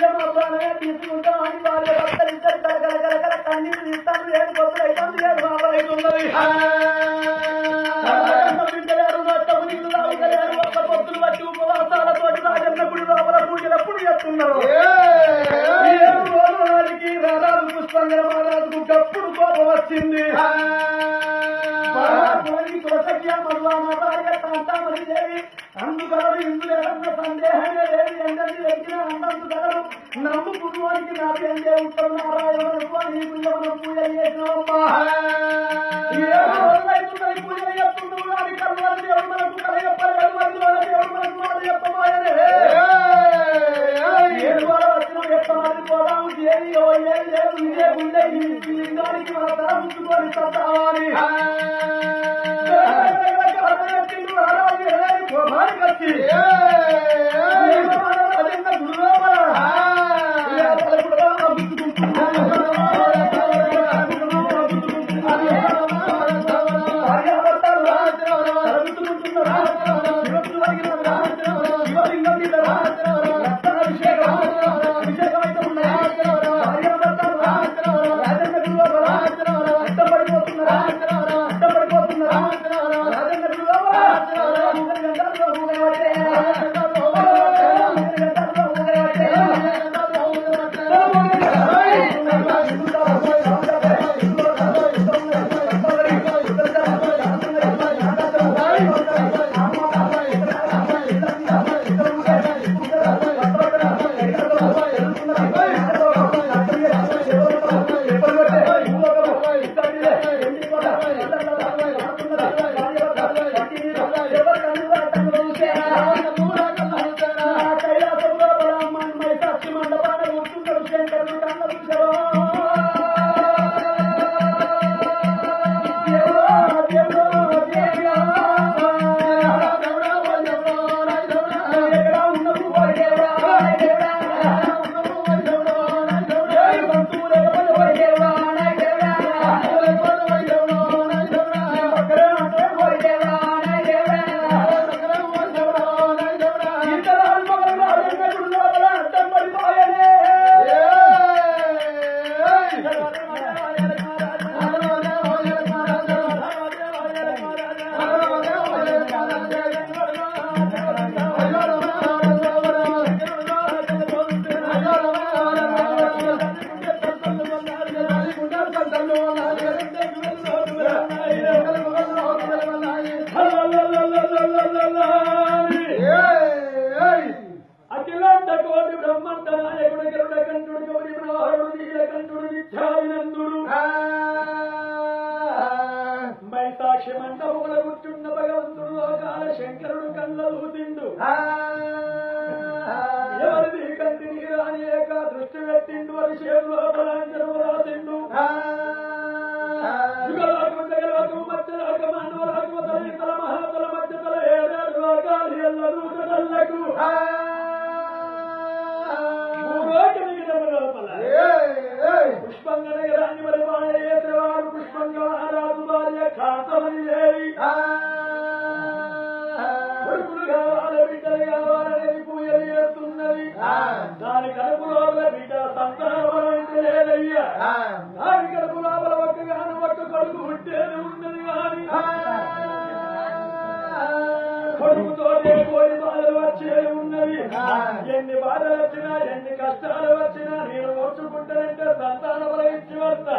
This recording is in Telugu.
ఉండే మా ప్రాణమే తీసుకుంటాం అని భార్య భర్తలు ఇద్దరు కలకల కన్నీళ్ళు తీస్తాను ఏడు కొత్తలు అయితే ఏడు బాబలు అవుతున్నది బిడ్డలేరు మొత్తం నీళ్ళు తాగుతలేరు ఒక్క పొత్తులు వచ్చి ఉపవాసాలతోటి రాజన్న గుడి లోపల పూజలప్పుడు చేస్తున్నారు రారాజు పుష్పంగర మహారాజుకు గప్పుడు కోపం వచ్చింది అందుకలరు ఇందులేదన్న సందేహమే లేదు ఎందరిని వెళ్చిన అన్నందుకలరు నమ్ముకున్నవారికి నా పేరే ఉత్తమ నారాయణ నీకు పూజలు చేసినమ్మా రోజులైతున్నది పూజలు చెప్తున్నావు అని కళ్ళ దేవుడు మనకు కల చెప్పలేదు అందులో దేవుడు మనకు మాట చెప్పమాయనే లింగానికి మన తల ముట్టుకొని సత్తావాలి శంకరుడు కళ్ళలు తిండు ఎవరిది కంటి నీరు అనేక దృష్టి పెట్టిండు అని చేతులు తిండు యుగలోకం మధ్యలోక మానవలోకం తల మహాతల మధ్యతల ఏడాడు లోకాలు ఎల్లూకలకు పుష్పంగ నగరాన్ని మరి వాడు పుష్పంగ మహారాజు భార్య కాంతమని దేవి కొడుకులు కావాలి బిడ్డలు కావాలని పూజలు చేస్తున్నది దాని కడుపు లోపల బిడ్డ సంతానమైతే లేదయ్యా దాని కడుపు లోపల ఒక్కగాను ఒక్క కొడుకు పుట్టేది ఉన్నది కానీ కొడుకుతోటే కోరి బాధలు వచ్చేది ఉన్నది ఎన్ని బాధలు వచ్చినా ఎన్ని కష్టాలు వచ్చినా నేను ఓర్చుకుంటానంటే సంతానం ఇచ్చి వస్తా